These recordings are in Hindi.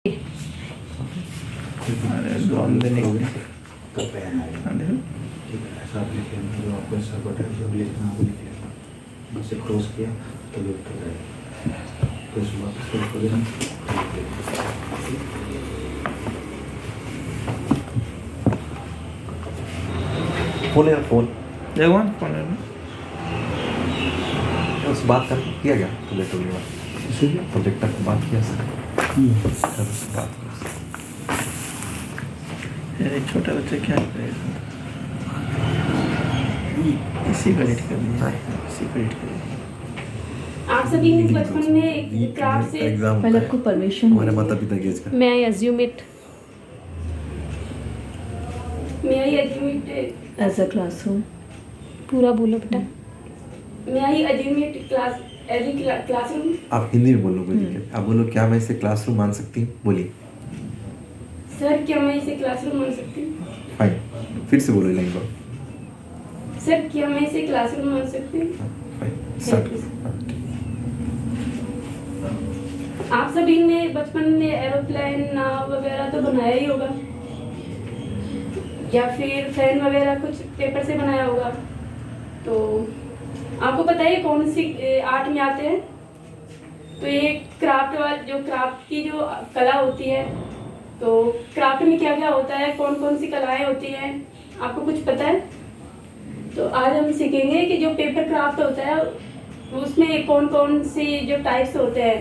क्रॉस किया तो उत्तर आएगा तो इस वापस करेंगे हम फोन है फोन देखो फोन है उस बात कर किया गया प्रोजेक्ट के बाद प्रोजेक्टर की बात किया सर बात यार छोटा बच्चा क्या करेगा इसी को एडिट कर दिया इसी को एडिट कर दिया। आप सभी ने बचपन में क्राफ्ट से एग्जाम पहले आपको परमिशन हमारे माता पिता की एज का May I assume it? may I assume it as a classroom पूरा बोलो बेटा। may I assume it class as a classroom आप हिंदी में बोलो बोलिए आप बोलो क्या मैं इसे क्लासरूम मान सकती हूँ बोलिए सर क्या मैं इसे क्लासरूम मान सकती हूँ फाइन फिर से बोलो लाइन को सर क्या मैं इसे क्लासरूम मान सकती हूँ फाइन स्टार्ट आप सभी ने बचपन में एरोप्लेन नाव वगैरह तो बनाया ही होगा या फिर फैन वगैरह कुछ पेपर से बनाया होगा। तो आपको पता है कौन सी आर्ट में आते हैं? तो ये क्राफ्ट की जो कला होती है, तो क्राफ्ट में क्या क्या होता है, कौन कौन सी कलाएं होती हैं, आपको कुछ पता है? तो आज हम सीखेंगे कि जो पेपर क्राफ्ट होता है उसमें कौन कौन सी जो टाइप्स होते हैं।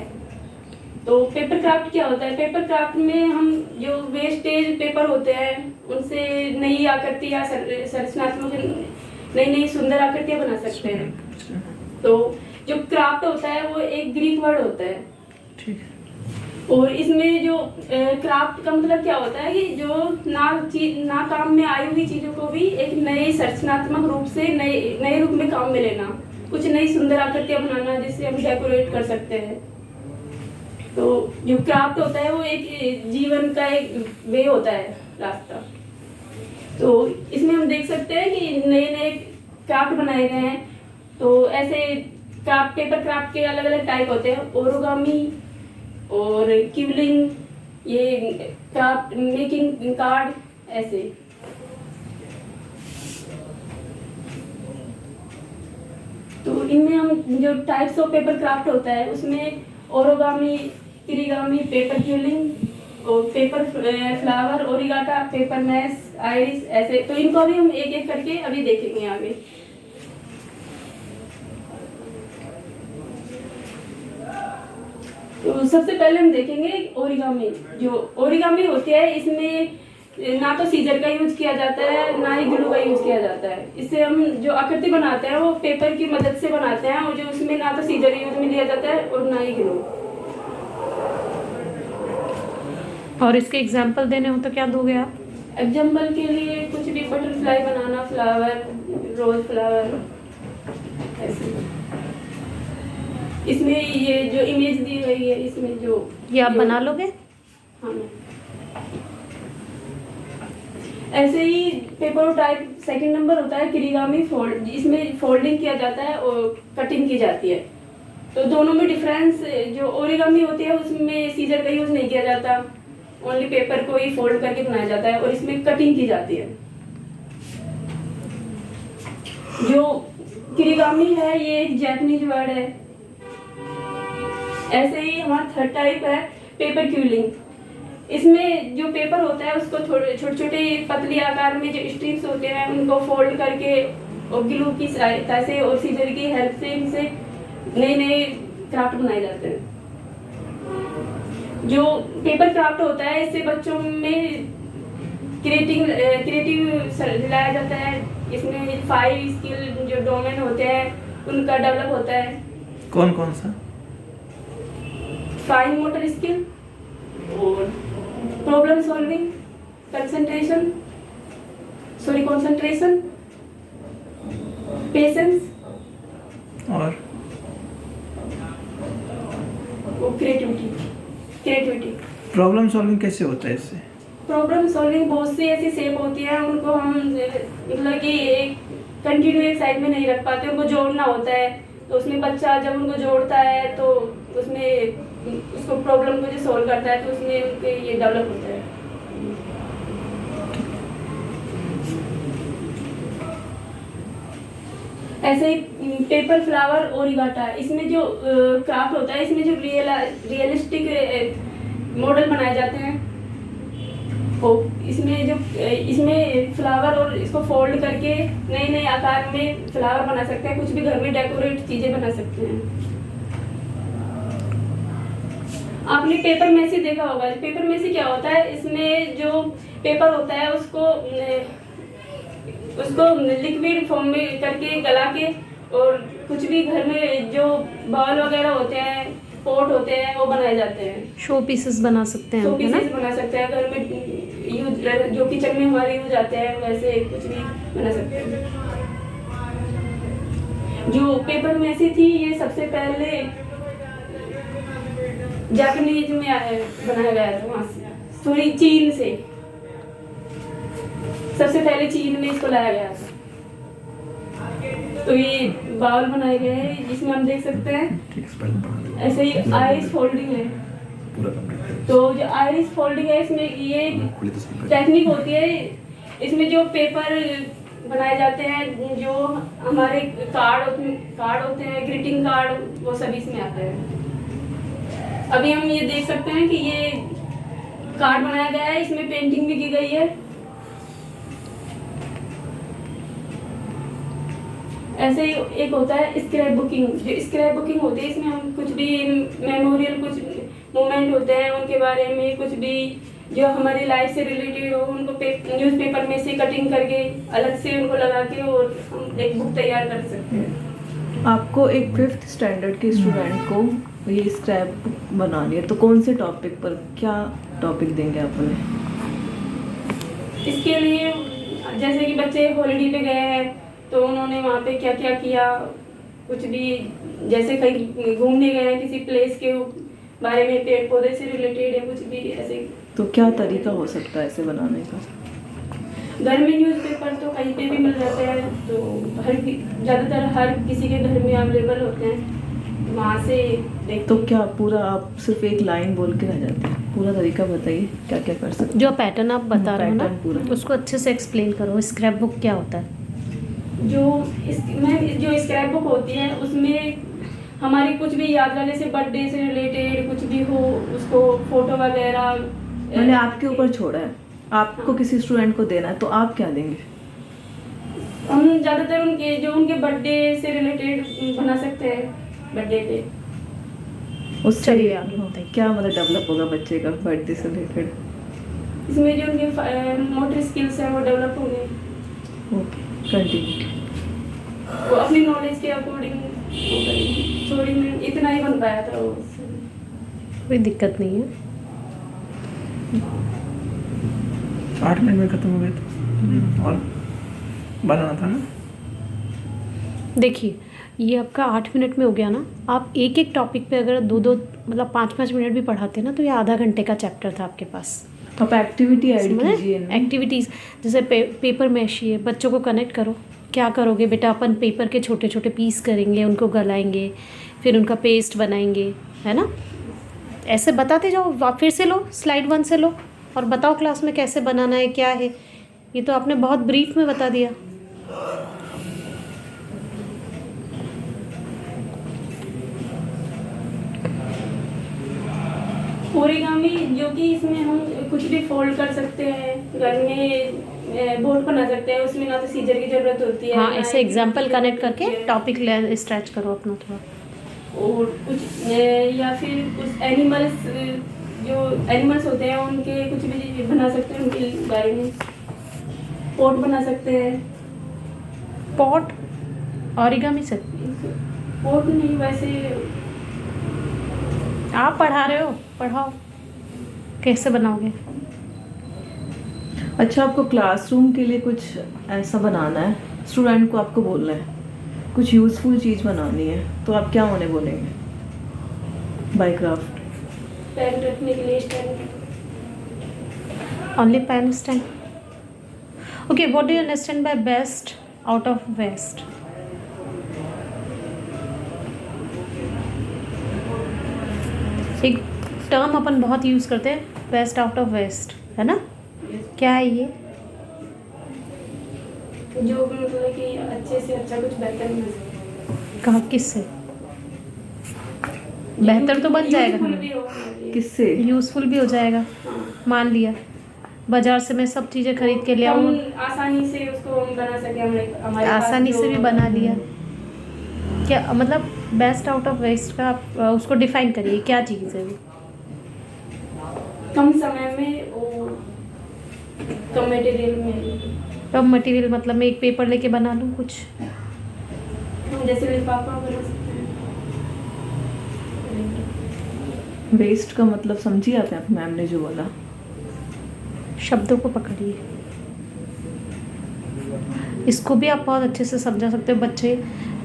तो पेपर क्राफ्ट क्या होता है? पेपर क्राफ्ट में हम जो वेस्टेज पेपर होते हैं उनसे नई आकृति या संरचनात्मक नई सुंदर आकृतियां बना सकते हैं। तो जो क्राफ्ट होता है वो एक ग्रीक वर्ड होता है। ठीक है। और इसमें जो क्राफ्ट का मतलब क्या होता है कि जो ना काम में आई हुई चीजों को भी एक नए संरचनात्मक रूप से नए रूप में काम में लेना, कुछ नई सुंदर आकृतियां बनाना जिससे हम डेकोरेट कर सकते हैं। तो जो क्राफ्ट होता है वो एक जीवन का एक वे होता है, रास्ता। तो इसमें हम देख सकते हैं कि नए नए क्राफ्ट बनाए गए हैं। तो ऐसे क्राफ्ट पेपर क्राफ्ट के अलग अलग टाइप होते हैं, ओरिगामी और क्यूलिंग, ये क्राफ्ट मेकिंग कार्ड, ऐसे। तो इनमें हम जो टाइप्स ऑफ पेपर क्राफ्ट होता है उसमें ओरिगामी, किरिगामी, पेपर क्यूलिंग और paper flower, origata, paper mache, iris, ऐसे। तो इनको भी हम एक एक करके अभी देखेंगे आगे। तो सबसे पहले हम देखेंगे ओरिगामी। जो ओरिगामी होती है इसमें ना तो सीजर का यूज किया जाता है ना ही ग्लू का यूज किया जाता है। इससे हम जो आकृति बनाते हैं वो पेपर की मदद से बनाते हैं और जो उसमें ना तो सीजर यूज में लिया जाता है और ना ही ग्लू। और इसके एग्जाम्पल देने हो तो क्या दोगे आप? एग्जाम्पल के लिए कुछ भी बटरफ्लाई बनाना, फ्लावर, रोज फ्लावर, ऐसे। इसमें ये जो इमेज दी गई है इसमें जो ये आप बना लोगे? हाँ। ऐसे ही पेपर टाइप सेकंड नंबर होता है किरिगामी फोल्ड, इसमें फोल्डिंग किया जाता है और कटिंग की जाती है। तो दोनों में डिफरेंस, जो ओरिगामी होती है उसमें सीजर का यूज नहीं किया जाता, ओनली पेपर को ही फोल्ड करके बनाया जाता है और इसमें कटिंग की जाती है। जो किरिगामी है ये एक जापानीज वर्ड है। ऐसे ही हमारा थर्ड टाइप है पेपर क्यूलिंग। इसमें जो पेपर होता है उसको छोटे छोटे पतली आकार में जो स्ट्रिप्स होते हैं उनको फोल्ड करके और ग्लू की सहायता से और सीजर की हेल्प से इनसे नए नए क्राफ्ट बनाए जाते हैं। जो पेपर क्राफ्ट होता है इससे बच्चों में क्रिएटिव दिलाया जाता है। इसमें 5 स्किल जो डोमेन होते हैं उनका डेवलप होता है। कौन कौन सा? फाइन मोटर स्किल और प्रॉब्लम सॉल्विंग, कंसंट्रेशन, पेशेंस और क्रिएटिविटी। प्रॉब्लम सॉल्विंग कैसे होता है इससे? प्रॉब्लम सॉल्विंग बहुत सी ऐसी शेप होती है, उनको हम मतलब कि एक कंटिन्यू एक साइड में नहीं रख पाते, उनको जोड़ना होता है। तो उसमें बच्चा जब उनको जोड़ता है तो उसमें उसको प्रॉब्लम को जो सॉल्व करता है तो उसमें उनके ये डेवलप होता है। ऐसे ही पेपर फ्लावर ओरिगाटा, इसमें जो क्राफ्ट होता है, इसमें जो रियलिस्टिक मॉडल बनाए जाते हैं, इसमें फ्लावर और इसको फोल्ड करके नए नए आकार में फ्लावर बना सकते हैं, कुछ भी घर में डेकोरेट चीजें बना सकते हैं। आपने पेपर मैसी देखा होगा। पेपर मैसी क्या होता है, इसमें जो पेपर होता है उसको लिक्विड फॉर्म में करके गला के, और कुछ भी घर में जो बाउल वगैरह होते हैं, पोट होते हैं, वो बनाए जाते हैं। शो पीसेस बना सकते हैं, शो है ना? पीसेस बना सकते हैं, घर में यूज जो किचन में हमारे यूज आते हैं, वैसे कुछ भी बना सकते हैं। जो पेपर मैसी थी, ये सबसे पहले जापानीज में बनाया गया था, वहां से, सॉरी चीन से सबसे पहले चीन में इसको लाया गया था। तो ये बाउल बनाए गए हैं, जिसमें हम देख सकते हैं ऐसे ही आइरिस फोल्डिंग है। तो जो आइरिस फोल्डिंग है, इसमें ये टेक्निक होती है। इसमें जो पेपर बनाए जाते हैं, जो हमारे कार्ड होते हैं, ग्रीटिंग कार्ड, वो सभी इसमें आते हैं। अभी हम ये देख सकते हैं कि ये कार्ड बनाया गया है, इसमें पेंटिंग भी की गई है। ऐसे ही एक होता है स्क्रैप बुकिंग। जो स्क्रैप बुकिंग होती है, इसमें हम कुछ भी मेमोरियल, कुछ मोमेंट होते हैं उनके बारे में, कुछ भी जो हमारी लाइफ से रिलेटेड हो, उनको न्यूज़पेपर में से कटिंग करके अलग से उनको लगा के और हम एक बुक तैयार कर सकते हैं। आपको एक 5th स्टैंडर्ड के स्टूडेंट को ये स्क्रैप बुक बनानी है, तो कौन से टॉपिक पर, क्या टॉपिक देंगे आप उन्हें? इसके लिए जैसे कि बच्चे हॉलिडे पे गए हैं, तो उन्होंने वहाँ पे क्या क्या किया, कुछ भी, जैसे कहीं घूमने गए हैं, किसी प्लेस के बारे में, पेड़ पौधे से रिलेटेड है, कुछ भी ऐसे। तो क्या तरीका हो सकता है ऐसे बनाने का? घर में न्यूज़पेपर तो कहीं पे भी मिल जाते हैं, तो ज़्यादातर हर किसी के घर में अवेलेबल होते हैं, वहाँ से देख। तो क्या पूरा आप सिर्फ एक लाइन बोल के रह जाते हैं? पूरा तरीका बताइए, क्या क्या कर सकते हैं? जो पैटर्न आप बता रहे हो ना, पैटर्न पूरा। उसको अच्छे से एक्सप्लेन करो। स्क्रैप बुक क्या होता है? जो स्क्रैप बुक होती है, उसमें हमारी कुछ भी यादगार, जैसे बर्थडे से रिलेटेड कुछ भी हो, उसको फोटो वगैरह मैंने आपके ऊपर छोड़ा है, आपको किसी स्टूडेंट को देना है, तो आप क्या देंगे? हम ज़्यादातर उनके बर्थडे से रिलेटेड बना सकते हैं, बर्थडे पे। उससे चलिए आगे बताइए। क्या मतलब डेवलप होगा बच्चे का बर्थडे से रिलेटेड? इसमें जो उनके मोटर स्किल्स हैं वो डेवलप होंगे, ओके, कंटिन्यू। वो अपनी नॉलेज के अकॉर्डिंग। सॉरी, मैं इतना ही बन पाया था वो। कोई दिक्कत नहीं है। 8 मिनट में खत्म हो गए तो और बनाना था ना। देखिए, ये आपका 8 मिनट में हो गया ना। आप एक एक टॉपिक पे अगर 2-2 मतलब 5-5 मिनट भी पढ़ाते ना, तो ये आधा घंटे का चैप्टर था आपके पास। आप एक्टिविटी ऐड कीजिए ना। एक्टिविटीज़ जैसे पेपर मैशी है, बच्चों को कनेक्ट करो। क्या करोगे बेटा? अपन पेपर के छोटे छोटे पीस करेंगे, उनको गलाएंगे, फिर उनका पेस्ट बनाएंगे, है ना? ऐसे बताते जाओ। आप फिर से लो, स्लाइड 1 से लो और बताओ क्लास में कैसे बनाना है, क्या है। ये तो आपने बहुत ब्रीफ में बता दिया। ओरिगामी, जो कि इसमें हम कुछ भी फोल्ड कर सकते हैं, घर में बोर्ड बना सकते हैं, उसमें ना तो सीजर की जरूरत होती है। हाँ, ना ऐसे ही एग्जाम्पल किसी कनेक्ट जरूरत करके होती है। टॉपिक स्ट्रेच करो अपना थोड़ा। और कुछ या फिर कुछ एनिमल्स, जो एनिमल्स होते हैं उनके कुछ भी बना सकते हैं, उनके बारे में पोट बना सकते हैं। पॉट ओरिगामी से? पोट नहीं, वैसे आप पढ़ा रहे हो, पढ़ाओ कैसे बनाओगे। अच्छा, आपको क्लासरूम के लिए कुछ ऐसा बनाना है, स्टूडेंट को आपको बोलना है, कुछ यूज़फुल चीज़ बनानी है, तो आप क्या उन्हें बोलेंगे बाय क्राफ्ट? पेन रखने के लिए stand. Only pen stand. Okay, what do you understand by best out of waste? एक टर्म अपन बहुत यूज़ करते हैं, बेस्ट आउट ऑफ वेस्ट, है ना? क्या है ये? जो भी मतलब कि अच्छे से अच्छा कुछ बेहतर मिल सके। कहाँ, किससे? बेहतर तो बन जाएगा, Useful भी होगा हमारे लिए। किससे? यूज़फुल भी हो जाएगा। मान लिया बाजार से मैं सब चीज़ें खरीद के ले आऊँ, हम आसानी से उसको हम बना सके, हमारे पास आसानी जो- से भी बना लिया। क्या मतलब बेस्ट आउट ऑफ वेस्ट का आप उसको डिफाइन करिए, क्या चीज़ है वो? कम समय में वो कम मटेरियल में कब मटेरियल मतलब मैं एक पेपर लेके बना लूँ कुछ? हम जैसे लिफाफा बना सकते हैं। वेस्ट का मतलब समझिए आप मैम ने जो बोला। शब्दों को पकड़िए, इसको भी आप बहुत अच्छे से समझा सकते हो।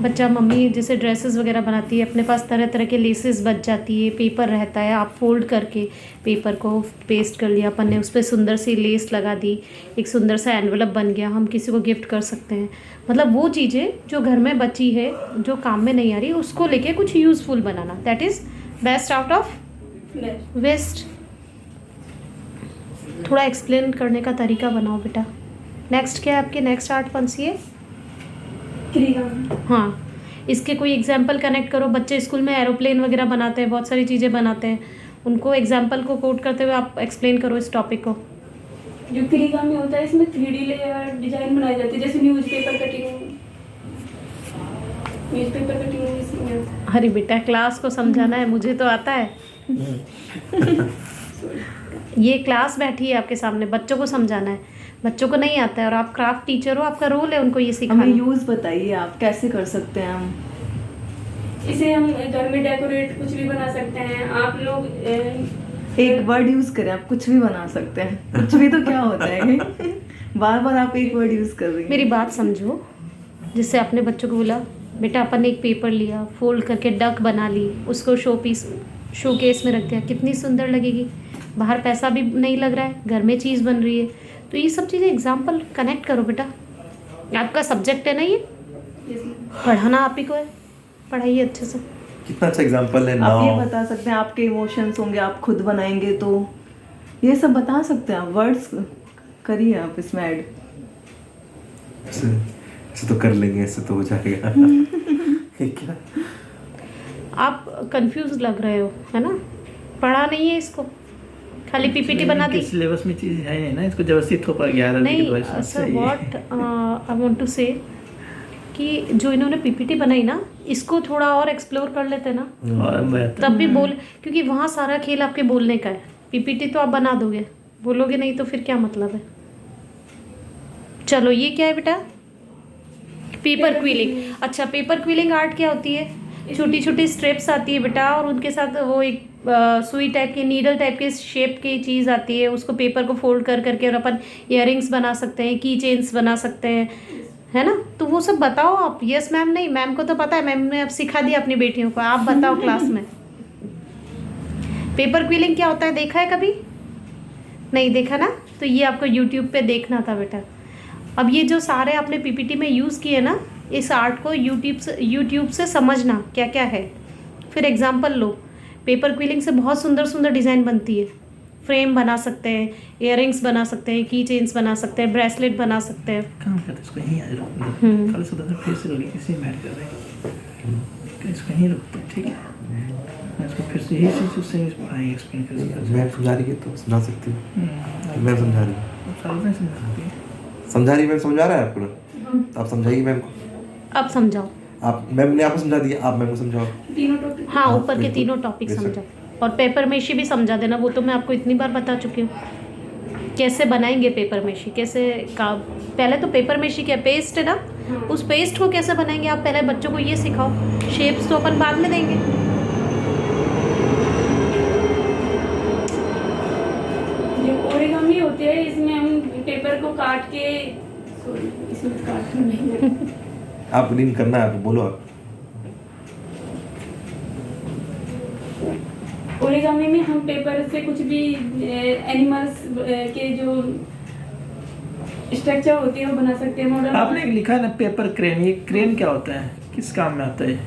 बच्चा मम्मी जैसे ड्रेसेस वगैरह बनाती है, अपने पास तरह तरह के लेसेस बच जाती है, पेपर रहता है, आप फोल्ड करके पेपर को पेस्ट कर लिया अपन ने, उस पर सुंदर सी लेस लगा दी, एक सुंदर सा एनवलप बन गया, हम किसी को गिफ्ट कर सकते हैं। मतलब वो चीज़ें जो घर में बची है, जो काम में नहीं आ रही, उसको लेके कुछ यूज़फुल बनाना, that is best out of waste. थोड़ा एक्सप्लेन करने का तरीका बनाओ बेटा। नेक्स्ट क्या है आपके? नेक्स्ट आर्ट कौन सी है? हाँ, इसके कोई एग्जाम्पल कनेक्ट करो। बच्चे स्कूल में एरोप्लेन वगैरह बनाते हैं, बहुत सारी चीज़ें बनाते हैं, उनको एग्जाम्पल को कोट करते हुए आप एक्सप्लेन करो इस टॉपिक को। जो क्रीगामी होता है इसमें 3D लेयर डिजाइन बनाई जाती है, जैसे न्यूज़पेपर कटिंग इसमें। अरे बेटा क्लास को समझाना है, मुझे तो आता है। ये क्लास बैठी है आपके सामने, बच्चों को समझाना है, बच्चों को नहीं आता है, और आप क्राफ्ट टीचर हो, आपका रोल है उनको ये सिखाना। हमें यूज़ बताइए आप कैसे कर सकते हैं हम। इसे हम घर में डेकोरेट कुछ भी बना सकते हैं। आप लोग एक वर्ड यूज़ करें, आप कुछ भी बना सकते हैं। कुछ भी तो क्या होता है बार बार आप एक वर्ड यूज़ कर रही हैं। मेरी बात समझो, जिससे अपने बच्चों को बोला बेटा अपन ने एक पेपर लिया, फोल्ड करके डक बना ली, उसको शो केस में रख दिया, कितनी सुंदर लगेगी। बाहर पैसा भी नहीं लग रहा है, घर में चीज़ बन रही है। तो ये सब चीज़ें एग्जाम्पल कनेक्ट करो बेटा, आपका सब्जेक्ट है ना ये, पढ़ाना आप ही को है, पढ़ाइए अच्छे से। कितना अच्छा एग्जांपल है। आप ये नाउ बता सकते हैं, आपके इमोशंस होंगे, आप खुद बनाएंगे तो ये सब बता सकते हैं आप। वर्ड्स करिए आप इसमें ऐड। ऐसे तो कर लेंगे, ऐसे तो हो जाएगा। क्या आप कंफ्यूज लग रहे हो, है ना? पढ़ा नहीं है इसको, खाली पीपीटी बना दी। सिलेबस में चीज़ है नहीं ना, इसको जबरदस्ती थोपा 11 नहीं sir, what I want to say कि जो इन्होंने पीपीटी बनाई ना, इसको थोड़ा और एक्सप्लोर कर लेते ना, और बेहतर। तब भी बोल, क्योंकि वहाँ सारा खेल आपके बोलने का है। पीपीटी तो आप बना दोगे, बोलोगे नहीं तो फिर क्या मतलब है? चलो ये क्या है बेटा? Paper quilling. अच्छा, पेपर क्विलिंग आर्ट क्या होती है? छोटी छोटी स्ट्रिप्स आती है बेटा, और उनके साथ वो एक सुई टाइप की, नीडल टाइप के शेप की चीज़ आती है, उसको पेपर को फोल्ड कर करके और अपन इयररिंग्स बना सकते हैं, की चेन्स बना सकते हैं, है ना? तो वो सब बताओ आप। यस मैम नहीं, मैम को तो पता है, मैम ने अब सिखा दिया अपनी बेटियों को, आप बताओ क्लास में पेपर क्विलिंग क्या होता है? देखा है कभी? नहीं देखा ना? तो ये आपको यूट्यूब पे देखना था बेटा। अब ये जो सारे आपने पीपीटी में यूज़ किए ना, इस आर्ट को यूट्यूब से समझना क्या क्या है, फिर एग्जाम्पल लो। पेपर क्विलिंग से बहुत सुंदर सुंदर डिज़ाइन बनती है। फ्रेम बना सकते हैं, इयररिंग्स बना सकते हैं, की चेन्स बना सकते हैं, ब्रेसलेट बना सकते हैं। काम करते इसको यहीं आ जाओ, कल से उधर फिर से रोगी किसी मैट कर रहे हैं, इसको यहीं रखते हैं, ठीक है? मैं इसको फिर से यही चीज़ उससे पढ़ाएंगे, एक्सप्लेन कर सकते मैम समझा रही है तो समझा सकती हूँ। हैं। मैम समझा रही है, सालों में समझा सकती है। समझा रही है मैम, समझा रहा है आपको ना? आप समझाइए मैम को। अब समझाओ। आप मैम ने आपको समझा दिया, आप मैम को समझाओ। तीनों टॉपिक। हाँ, हाँ, ऊपर के बिल्कुल, तीनों टॉपिक बेशक। समझाओ, और पेपर मेशी भी समझा देना, वो तो मैं आपको इतनी बार बता चुकी हूँ कैसे बनाएंगे पेपर मेशी, कैसे का। पहले तो पेपर मेशी क्या पेस्ट है ना, उस पेस्ट को कैसे बनाएंगे आप पहले बच्चों को ये सिखाओ। शेप्स तो अपन बाद में देंगे। जो ओरिगामी होते हैं, इसमें हम पेपर को काट के, सॉरी इसमें काटना नहीं है। आप नहीं करना है, आप बोलो आप। ओरिगामी में हम पेपर से कुछ भी एनिमल्स के जो स्ट्रक्चर होते हैं वो बना सकते हैं, मॉडल। आपने एक लिखा है ना पेपर क्रेन, ये क्रेन क्या होता है, किस काम में आता है?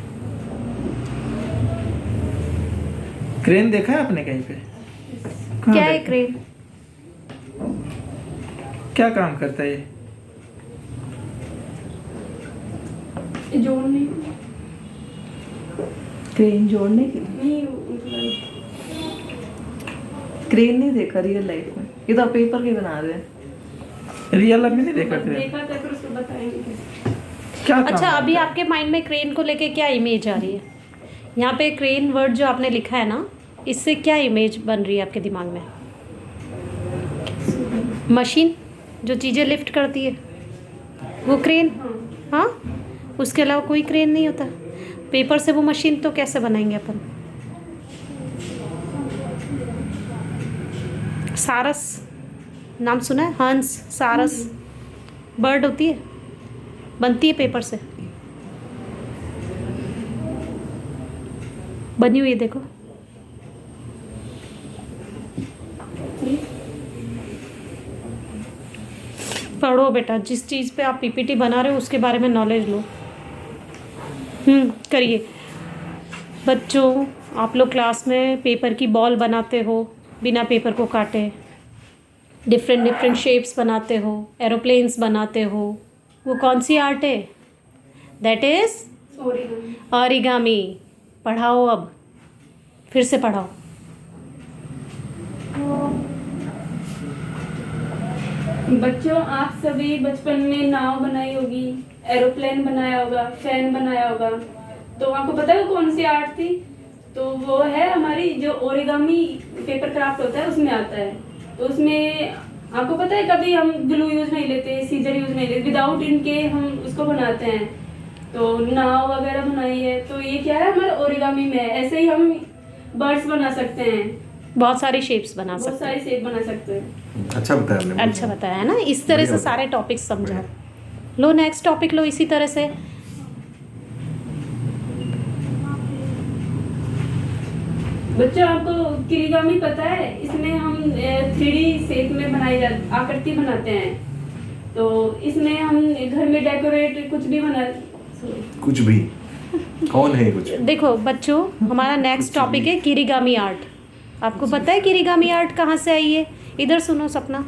क्रेन देखा है आपने कहीं पे? कहाँ क्या है देखा? क्रेन? क्या काम करता है ये? जोड़ने क्रेन जोड़ने की? नहीं मतलब क्रेन नहीं देखा रियल लाइफ में, ये तो आप पेपर के बना रहे हैं। रियल लाइफ में नहीं देखा क्रेन? देखा था फिर उसको बताएंगे कैसे। क्या काम अच्छा, अभी करता है? आपके माइंड में क्रेन को लेके क्या इमेज आ रही है? यहाँ पे क्रेन वर्ड जो आपने लिखा है ना, इससे क्या इमेज बन रही है आपके दिमाग में? मशीन जो चीज़ें लिफ्ट करती है वो क्रेन? हाँ, उसके अलावा कोई क्रेन नहीं होता। पेपर से वो मशीन तो कैसे बनाएंगे अपन? सारस नाम सुना है? हंस, सारस बर्ड होती है, बनती है पेपर से। बनी हुई है, देखो। पढ़ो बेटा, जिस चीज़ पे आप पीपीटी बना रहे हो उसके बारे में नॉलेज लो। करिए। बच्चों, आप लोग क्लास में पेपर की बॉल बनाते हो बिना पेपर को काटे, डिफरेंट डिफरेंट शेप्स बनाते हो, एरोप्लेन्स बनाते हो। वो कौन सी आर्ट है? That is origami. पढ़ाओ, अब फिर से पढ़ाओ। बच्चों, आप सभी बचपन में नाव बनाई होगी, एरोप्लेन बनाया होगा, फैन बनाया होगा। तो आपको पता है वो कौन सी आर्ट थी? तो वो है हमारी जो ओरिगामी पेपर क्राफ्ट होता है उसमें आता है। तो उसमें आपको पता है कभी हम ग्लू यूज नहीं लेते, सीजर यूज नहीं लेते, विदाउट इनके हम उसको बनाते हैं। तो नाव वगैरह बनाई है, तो ये क्या है हमारे ओरिगामी में है। ऐसे ही हम बर्ड्स बना सकते हैं, बहुत सारी शेप्स बना बहुत सकते सारी शेप बना सकते हैं। अच्छा बताया आपने। हैं। अच्छा बताया है ना? इस तरह से सारे टॉपिक्स समझा। लो नेक्स्ट टॉपिक लो इसी तरह से। बच्चों, आपको किरिगामी पता है? इसमें हम 3D शेप में आकृति बनाते हैं। तो इसमें हम घर में डेकोरेट कुछ भी कुछ भी कौन है कुछ? देखो बच्चों, हमारा नेक्स्ट टॉपिक है किरिगामी आर्ट। आपको पता है किरिगामी आर्ट कहाँ से आई है? इधर सुनो सपना,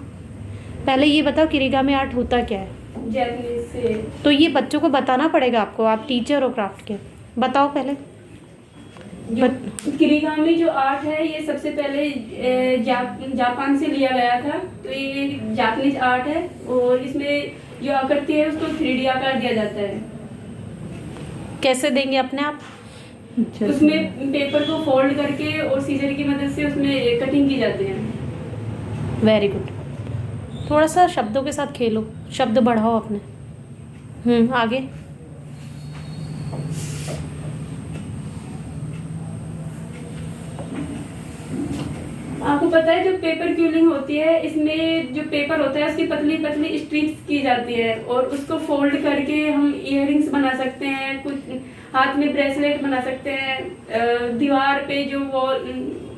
पहले ये बताओ किरिगामी आर्ट होता क्या है? जैपनीज से। तो ये बच्चों को बताना पड़ेगा आपको, आप टीचर हो क्राफ्ट के। बताओ पहले। जो किरिगामी जो आर्ट है ये सबसे पहले जापान से लिया गया था। तो ये जापानीज आर्ट है और इसमें जो आकृति है उसको 3D आकार दिया जाता है। कैसे देंगे अपने आप? उसमें पेपर को फोल्ड करके और सीजर की मदद से उसमें कटिंग की जाती है। Very good. थोड़ा सा शब्दों के साथ खेलो, शब्द बढ़ाओ अपने। आगे। आपको पता है जो पेपर क्यूलिंग होती है, इसमें जो पेपर होता है उसकी पतली पतली स्ट्रिप्स की जाती है और उसको फोल्ड करके हम इयररिंग्स बना सकते हैं, कुछ हाथ में ब्रेसलेट बना सकते हैं, दीवार पे जो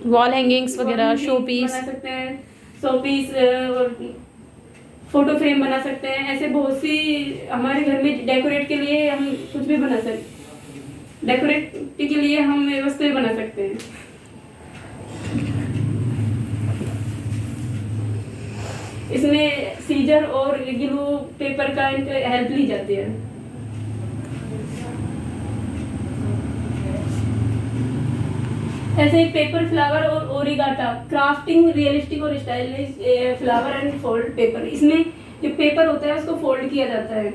वॉल हैंगिंग्स वगैरह, शो पीस बना सकते हैं, शो पीस और फोटो फ्रेम बना सकते हैं। ऐसे बहुत सी हमारे घर में डेकोरेट के लिए हम कुछ भी बना सकते, डेकोरेट के लिए हम वस्तुएं बना सकते हैं। इसमें सीजर और ग्लू पेपर का हेल्प ली जाती है। ऐसे ही पेपर फ्लावर और ओरिगाटा क्राफ्टिंग रियलिस्टिक और stylish flower and fold paper. इसमें जो पेपर होता है उसको फोल्ड किया जाता है।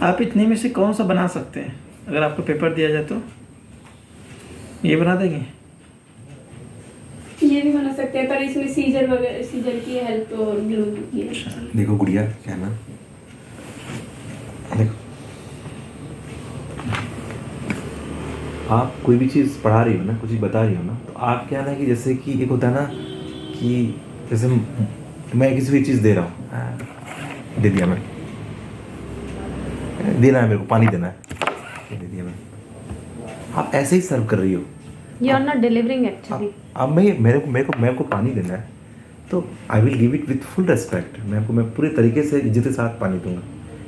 आप इतने में से कौन सा बना सकते हैं? अगर आपको पेपर दिया जाए तो ये बना देंगे? ये भी बना सकते हैं पर इसमें सीजर वगैरह, सीजर की हेल्प और ग्लू की है। देखो गुड़िया, क्या ना, देखो आप कोई भी चीज़ पढ़ा रही हो ना, कुछ चीज़ बता रही हो ना, तो आप क्या ना कि जैसे कि एक होता है ना कि जैसे मैं किसी भी चीज़ दे रहा हूँ, दे दिया मैं, देना है मेरे को, पानी देना है, दे दिया मैं। आप ऐसे ही सर्व कर रही हो। You are not delivering actually. अब मेरे को पानी देना है तो I will give it with full respect. मैं पूरे तरीके से इज्जत के साथ पानी दूंगा।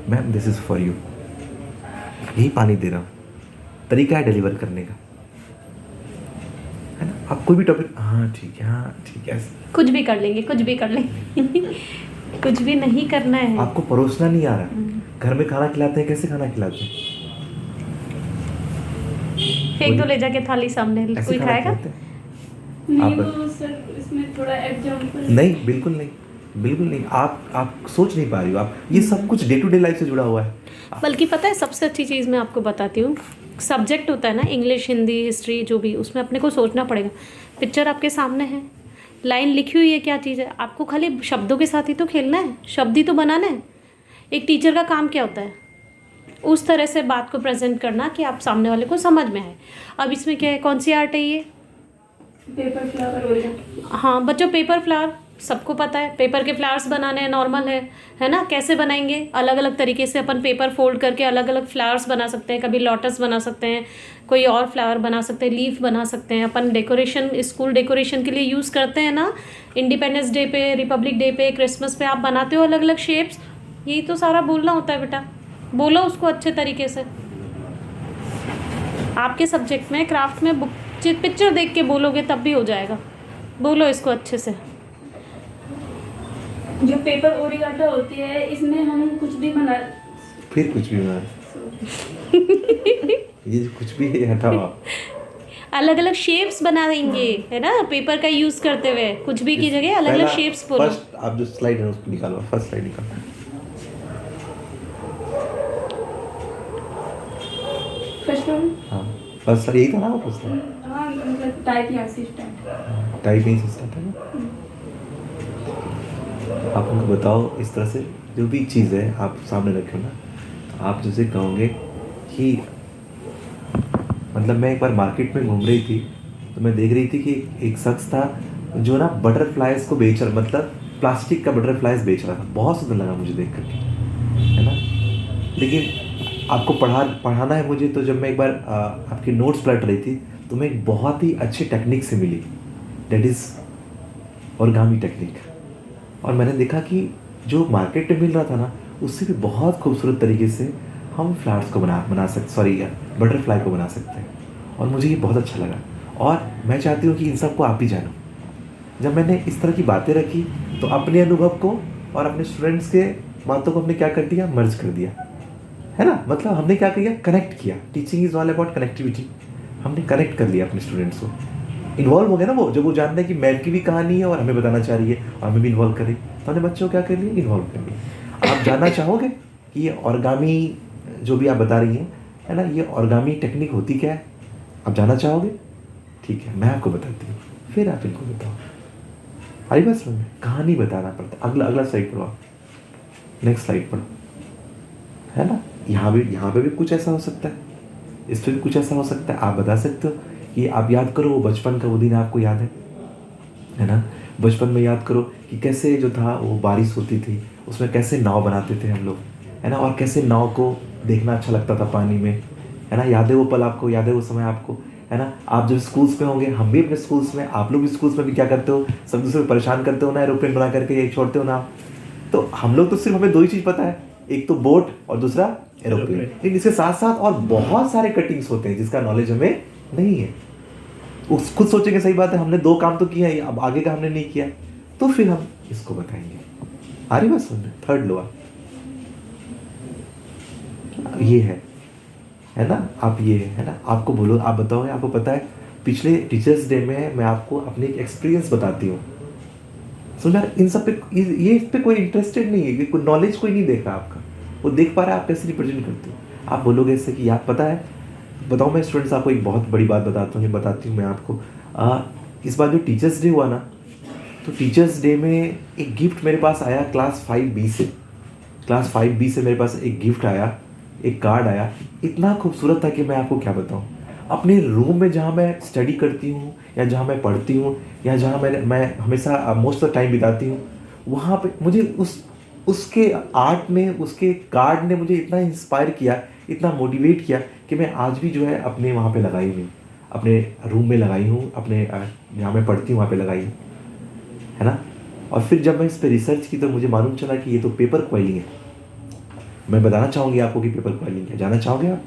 Ma'am this is for you, यही पानी दे रहा हूँ, तरीका है डिलीवर करने का। आप कोई भी टॉपिक, हाँ ठीक है, हाँ ठीक है। कुछ भी कर लेंगे, कुछ भी कर लेंगे। कुछ भी नहीं करना है। आपको परोसना नहीं आ रहा, घर में खाना खिलाते हैं, कैसे खाना खिलाते हैं? फेंक दो ले जाके थाली सामने, ऐसे कोई खाना खाएगा? खिलाते हैं? नहीं आप- वो सर इसमें थोड़ा एग्जाम्पल नहीं, बिल्कुल नहीं, बिल्कुल नहीं। आप सोच नहीं पा रही हो, आप ये सब कुछ डे टू डे लाइफ से जुड़ा हुआ है। बल्कि पता है सबसे अच्छी चीज़ मैं आपको बताती हूँ, सब्जेक्ट होता है ना, इंग्लिश, हिंदी, हिस्ट्री, जो भी, उसमें अपने को सोचना पड़ेगा। पिक्चर आपके सामने है, लाइन लिखी हुई है, क्या चीज़ है, आपको खाली शब्दों के साथ ही तो खेलना है, शब्द ही तो बनाना है। एक टीचर का काम क्या होता है? उस तरह से बात को प्रेजेंट करना कि आप सामने वाले को समझ में आए। अब इसमें क्या है, कौन सी आर्ट है ये? Paper flower origin. हाँ बच्चों, पेपर फ्लावर सबको पता है, पेपर के फ्लावर्स बनाने हैं, नॉर्मल है ना? कैसे बनाएंगे? अलग अलग तरीके से अपन पेपर फोल्ड करके अलग अलग फ्लावर्स बना सकते हैं। कभी लोटस बना सकते हैं, कोई और फ्लावर बना सकते हैं, लीफ बना सकते हैं। अपन डेकोरेशन, स्कूल डेकोरेशन के लिए यूज़ करते हैं ना, इंडिपेंडेंस डे पे, रिपब्लिक डे पे, क्रिसमस पे आप बनाते हो अलग अलग शेप्स। यही तो सारा बोलना होता है बेटा, बोलो उसको अच्छे तरीके से। आपके सब्जेक्ट में, क्राफ्ट में, बुक पिक्चर देख के बोलोगे तब भी हो जाएगा। बोलो इसको अच्छे से। जो पेपर ओरिगाटा होती है, इसमें हम कुछ भी बना, फिर कुछ भी बना ये जो कुछ भी है, हटाओ आप। अलग अलग शेप्स बना देंगे, है ना, पेपर का यूज करते हुए। कुछ भी की जगह अलग अलग शेप्स बोलो। फर्स्ट आप जो स्लाइड है उसको निकालो, फर्स्ट स्लाइड निकालो। First one. हाँ फर्स्ट यही था ना, वो फर्स्ट हाँ मतलब टाइप या असिस्टेंट। टाइप नहीं सिस्टम है ना। आप उनको बताओ इस तरह से, जो भी चीज़ है आप सामने रखो ना, तो आप जैसे कहोगे कि मतलब मैं एक बार मार्केट में घूम रही थी, तो मैं देख रही थी कि एक शख्स था जो ना बटरफ्लाइज को बेच रहा, मतलब प्लास्टिक का बटरफ्लाइज बेच रहा था। बहुत सुंदर लगा मुझे देख करके, है ना। लेकिन आपको पढ़ाना है मुझे, तो जब मैं एक बार आपके नोट्स पलट रही थी, तो मैं एक बहुत ही अच्छी टेक्निक से मिली, डेट इज़ ऑर्गामी टेक्निक। और मैंने देखा कि जो मार्केट में मिल रहा था ना, उससे भी बहुत खूबसूरत तरीके से हम फ्लावर्स को बना सकते, सॉरी बटरफ्लाई को बना सकते हैं। और मुझे ये बहुत अच्छा लगा, और मैं चाहती हूँ कि इन सबको आप ही जानो। जब मैंने इस तरह की बातें रखी, तो अपने अनुभव को और अपने स्टूडेंट्स के बातों को हमने क्या कर दिया, मर्ज कर दिया, है ना। मतलब हमने क्या किया, कनेक्ट किया। Teaching is all about connectivity. हमने कनेक्ट कर लिया अपने स्टूडेंट्स को, इन्वॉल्व हो गया ना वो, जब वो जान रहे हैं कि मैम की भी कहानी है और हमें बताना चाह रही है और हमें भी इन्वॉल्व करें, तो हमने बच्चों को क्या कर लिया, इन्वॉल्व कर लिया। आप जानना चाहोगे कि ये ऑर्गामी जो भी आप बता रही हैं, है ना, ये ऑर्गामी टेक्निक होती क्या है? आप जानना चाहोगे? ठीक है, मैं आपको बताती हूँ, फिर आप इनको बताओ। अरे बस कहानी बताना पड़ता है। अगला स्लाइड पढ़ो, नेक्स्ट स्लाइड पढ़ो, है ना। यहाँ पे भी कुछ ऐसा हो सकता है, इस पर भी कुछ ऐसा हो सकता है। आप बता सकते हो कि आप याद करो वो बचपन का वो दिन, आपको याद है ना। बचपन में याद करो कि कैसे जो था वो बारिश होती थी, उसमें कैसे नाव बनाते थे हम लोग, है ना, और कैसे नाव को देखना अच्छा लगता था पानी में, है ना। याद है वो पल आपको, याद है वो समय आपको, है ना। आप जब स्कूल्स में होंगे, हम भी अपने स्कूल्स में, आप लोग भी स्कूल्स में भी क्या करते हो, सब दूसरे को परेशान करते हो ना, एरोप्लेन बना करके एक छोड़ते हो ना। तो हम लोग तो सिर्फ हमें दो ही चीज़ पता है, एक तो बोट और दूसरा एरोप्लेन। लेकिन इसके साथ साथ और बहुत सारे कटिंग्स होते हैं जिसका नॉलेज हमें नहीं है। वो खुद सोचेंगे सही बात है, हमने दो काम तो किया है, अब आगे का हमने नहीं किया, तो फिर हम इसको बताएंगे। आ रही बात सुन रहे, थर्ड लोअर ये है ना। आप ये है ना, आपको बोलो, आप बताओ। आपको पता है पिछले टीचर्स डे में मैं आपको अपनी एक एक्सपीरियंस बताती हूँ। सुन यार, इन सब पे ये इस पे कोई इंटरेस्टेड नहीं है, कोई नॉलेज कोई नहीं देख रहा आपका, वो देख पा रहा है आप कैसे रिप्रेजेंट करते हो। आप बोलोगे इससे कि यार पता है, बताओ। मैं स्टूडेंट्स आपको एक बहुत बड़ी बात बताता हूँ, ये बताती हूँ मैं आपको। इस बार जो टीचर्स डे हुआ ना, तो टीचर्स डे में एक गिफ्ट मेरे पास आया क्लास 5B से। क्लास 5B से मेरे पास एक गिफ्ट आया, एक कार्ड आया, इतना खूबसूरत था कि मैं आपको क्या बताऊँ। अपने रूम में जहाँ मैं स्टडी करती हूँ, या जहाँ मैं पढ़ती हूँ, या जहाँ मैं हमेशा मोस्ट ऑफ टाइम बिताती हूँ, वहाँ पे मुझे उसके आर्ट ने, उसके कार्ड ने मुझे इतना इंस्पायर किया, इतना मोटिवेट किया कि मैं आज भी जो है अपने वहाँ पे लगाई हुई, अपने रूम में लगाई हूँ, अपने जहाँ मैं पढ़ती हूँ वहाँ पे लगाई हूँ, है ना। और फिर जब मैं इस पर रिसर्च की, तो मुझे मालूम चला कि ये तो पेपर क्वाइलिंग है। मैं बताना चाहूँगी आपको कि पेपर क्वाइलिंग है, जानना चाहोगे आप?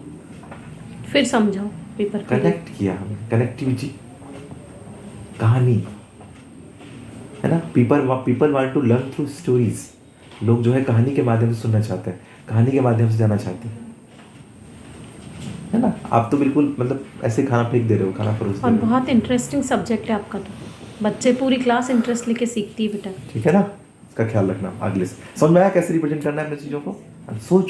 फिर समझाओ पेपर कनेक्ट किया हमने, कनेक्टिविटी, कहानी, है ना। People want to learn through stories. लोग जो है कहानी के माध्यम से सुनना चाहते हैं, कहानी के माध्यम से जाना चाहते हैं, है ना। आप तो बिल्कुल मतलब ऐसे खाना फेंक दे रहे हो, खाना परोस दे और रहे हो। बहुत इंटरेस्टिंग सब्जेक्ट है आपका, तो बच्चे पूरी क्लास इंटरेस्ट लेके सीखती है बेटा। ठीक है ना, इसका ख्याल रखना अगले से। समझ में आया कैसे रिप्रेजेंट करना है अपनी चीज़ों को? सोचो